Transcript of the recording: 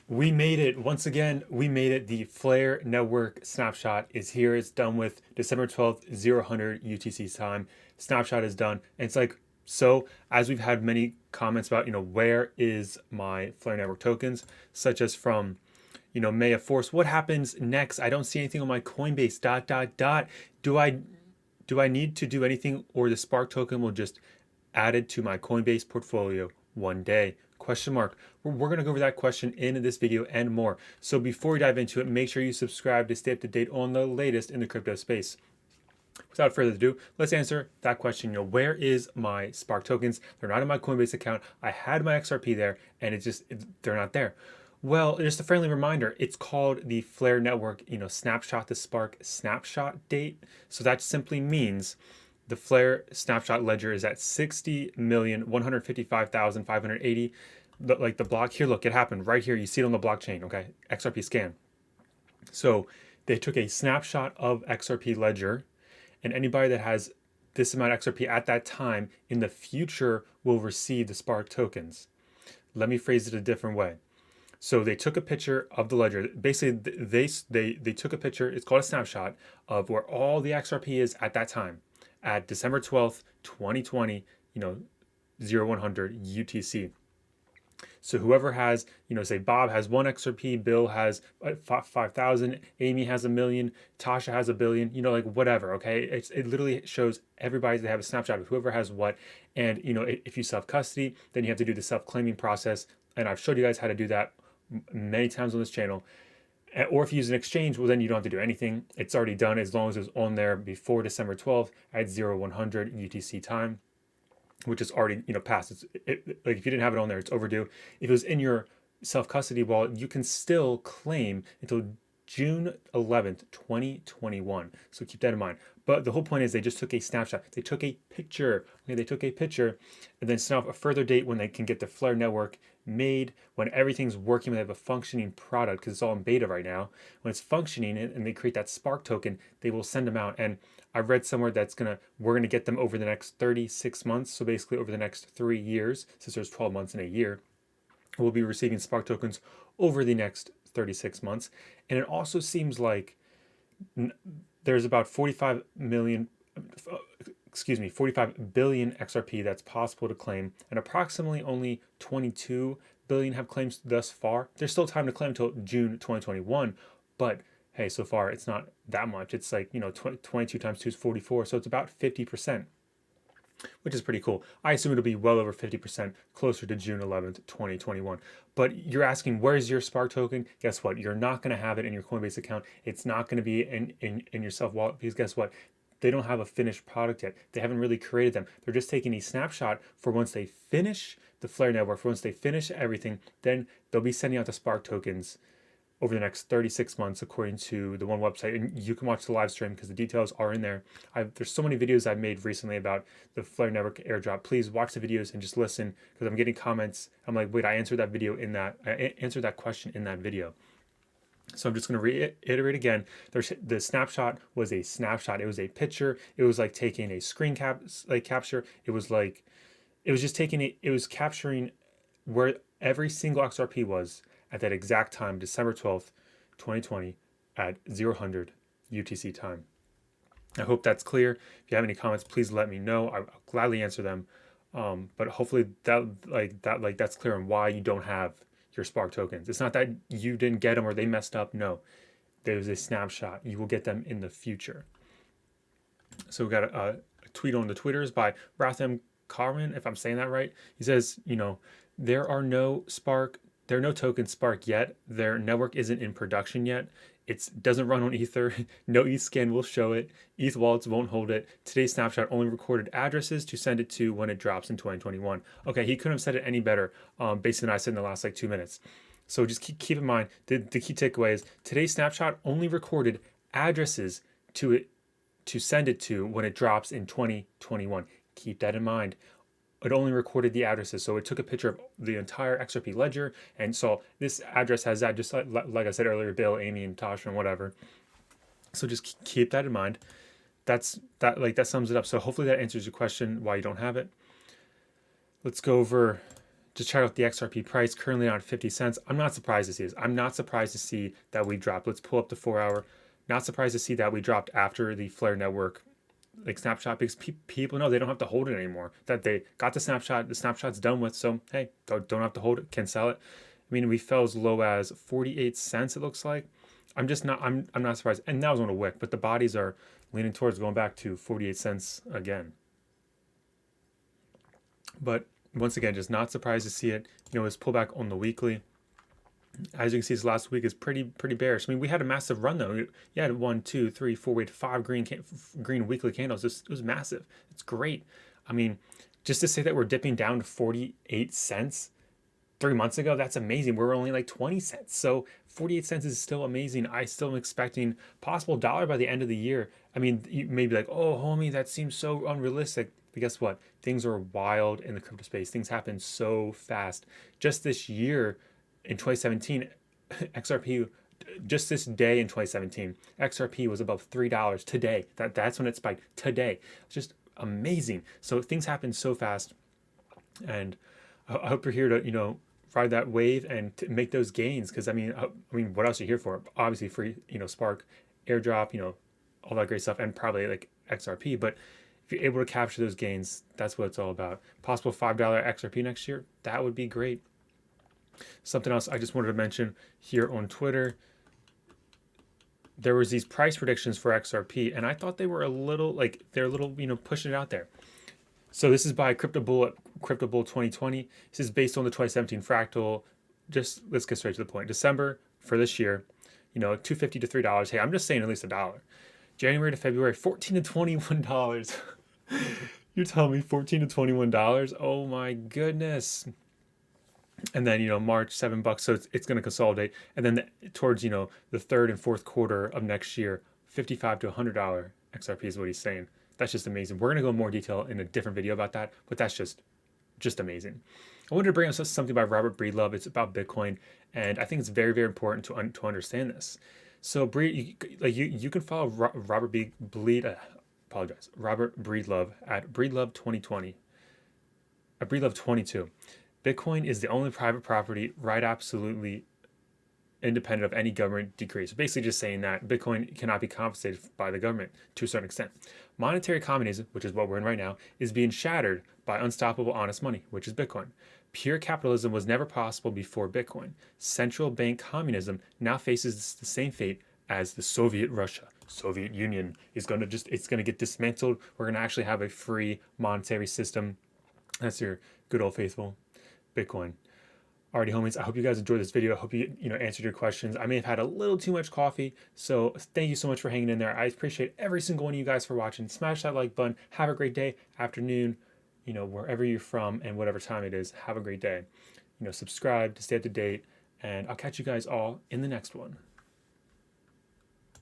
We made it. Once again, we made it. The Flare Network snapshot is here. It's done with December 12th, 0000 UTC time. Snapshot is done. And it's like, so as we've had many comments about, where is my Flare Network tokens, such as from, May of Force, what happens next? I don't see anything on my Coinbase, dot, dot, dot. Do I do I need to do anything, or the Spark token will just add it to my Coinbase portfolio one day? Question mark. We're going to go over that question in this video and more. So before we dive into it, make sure you subscribe to stay up to date on the latest in the crypto space. Without further ado, let's answer that question. Where is my Spark tokens? They're not in my Coinbase account. I had my XRP there, and they're not there. Well, just a friendly reminder, it's called the Flare Network, snapshot the Spark snapshot date. So that simply means the Flare snapshot ledger is at 60,155,580. Like the block here, look, it happened right here. You see it on the blockchain, okay? XRP scan. So they took a snapshot of XRP ledger, and anybody that has this amount of XRP at that time in the future will receive the Spark tokens. Let me phrase it a different way. So they took a picture of the ledger. Basically, they took a picture. It's called a snapshot of where all the XRP is at that time, at December 12th, 2020. 0100 UTC. So whoever has, say Bob has one XRP, Bill has 5,000, Amy has 1,000,000, Tasha has 1,000,000,000, like whatever. Okay, it literally shows everybody they have a snapshot of whoever has what, and if you self custody, then you have to do the self claiming process, and I've showed you guys how to do that many times on this channel. Or if you use an exchange, well, then you don't have to do anything. It's already done as long as it was on there before December 12th at 0100 UTC time, which is already passed. Like if you didn't have it on there, it's overdue. If it was in your self custody wallet, you can still claim until June 11th, 2021. So keep that in mind. But the whole point is they just took a snapshot. They took a picture. Okay, they took a picture, and then set off a further date when they can get the Flare network made, when everything's working, when they have a functioning product, because it's all in beta right now. When it's functioning and they create that Spark token, they will send them out. And I read somewhere we're gonna get them over the next 36 months. So basically over the next 3 years, since there's 12 months in a year, we'll be receiving Spark tokens over the next 36 months. And it also seems like there's about 45 billion XRP that's possible to claim, and approximately only 22 billion have claims thus far. There's still time to claim until June 2021, but hey, so far it's not that much. It's like, 22 times 2 is 44, so it's about 50%, which is pretty cool. I assume it'll be well over 50% closer to June 11th, 2021. But you're asking, where's your Spark token? Guess what? You're not going to have it in your Coinbase account. It's not going to be in your self wallet, because guess what? They don't have a finished product yet. They haven't really created them. They're just taking a snapshot for once they finish the Flare network, for once they finish everything, then they'll be sending out the Spark tokens over the next 36 months, according to the one website. And you can watch the live stream because the details are in there. There's so many videos I've made recently about the Flare Network airdrop. Please watch the videos and just listen, because I'm getting comments. I'm like, wait, I answered that question in that video. So I'm just going to reiterate again. The snapshot was a snapshot. It was a picture. It was like taking a screen capture. It was capturing where every single XRP was at that exact time, December 12th, 2020 at 0000 UTC time. I hope that's clear. If you have any comments, please let me know. I'll gladly answer them. But hopefully that's clear on why you don't have your Spark tokens. It's not that you didn't get them or they messed up. No, there's a snapshot. You will get them in the future. So we got a tweet on the Twitters by Rathem Carmen, if I'm saying that right. He says, there are no tokens Spark yet. Their network isn't in production yet. It doesn't run on Ether. No ETHScan will show it. ETH wallets won't hold it. Today's snapshot only recorded addresses to send it to when it drops in 2021. Okay, he couldn't have said it any better based on what I said in the last 2 minutes. So just keep in mind, the key takeaway is today's snapshot only recorded addresses to send it to when it drops in 2021. Keep that in mind. It only recorded the addresses. So it took a picture of the entire XRP ledger and saw this address has that, just like I said earlier, Bill, Amy, and Tasha, and whatever. So just keep that in mind. That sums it up. So hopefully that answers your question why you don't have it. Let's go over just check out the XRP price, currently on 50 cents. I'm not surprised to see this. I'm not surprised to see that we dropped. Let's pull up the 4 hour. Not surprised to see that we dropped after the Flare network like snapshot, because people know they don't have to hold it anymore. That they got the snapshot's done with. So hey, don't have to hold it, can sell it. I mean, we fell as low as 48 cents. It looks like. I'm not surprised. And that was on a wick, but the bodies are leaning towards going back to 48 cents again. But once again, just not surprised to see it. You know, this pullback on the weekly. As you can see, this last week is pretty bearish. I mean, we had a massive run though. You had 1, 2, 3, 4, we had 5 green weekly candles. It was massive. It's great. I mean, just to say that we're dipping down to 48 cents 3 months ago, that's amazing. We're only like 20 cents. So 48 cents is still amazing. I still am expecting possible dollar by the end of the year. I mean, you may be like, oh, homie, that seems so unrealistic. But guess what? Things are wild in the crypto space. Things happen so fast. Just this year, in 2017, XRP, just this day in 2017, XRP was above $3 today. That's when it spiked today. It's just amazing. So things happen so fast, and I hope you're here to ride that wave and to make those gains. Because I mean, what else are you here for? Obviously, for Spark, Airdrop, all that great stuff, and probably like XRP. But if you're able to capture those gains, that's what it's all about. Possible $5 XRP next year, that would be great. Something else I just wanted to mention here on Twitter, there was these price predictions for XRP, and I thought they were they're a little pushing it out there. So this is by Crypto Bull at Crypto Bull 2020. This is based on the 2017 fractal. Just let's get straight to the point. December for this year, $2.50 to $3. Hey, I'm just saying at least $1. January to February, $14 to $21. You're telling me $14 to $21? Oh my goodness. And then March $7, so it's going to consolidate, and then towards the third and fourth quarter of next year, $55 to $100 XRP is what he's saying. That's just amazing. We're going to go in more detail in a different video about that, but that's just amazing. I wanted to bring up something by Robert Breedlove. It's about Bitcoin, and I think it's very important to understand this. So you can follow Robert Breedlove at Breedlove 2020, at Breedlove 22. Bitcoin is the only private property right absolutely independent of any government decree. So basically just saying that Bitcoin cannot be confiscated by the government to a certain extent. Monetary communism, which is what we're in right now, is being shattered by unstoppable honest money, which is Bitcoin. Pure capitalism was never possible before Bitcoin. Central bank communism now faces the same fate as the Soviet Russia. Soviet Union is going to it's going to get dismantled. We're going to actually have a free monetary system. That's your good old faithful Bitcoin. Alrighty, homies, I hope you guys enjoyed this video. I hope you answered your questions. I may have had a little too much coffee, so thank you so much for hanging in there. I appreciate every single one of you guys for watching. Smash that like button. Have a great day, afternoon, wherever you're from and whatever time it is. Have a great day. Subscribe to stay up to date, and I'll catch you guys all in the next one.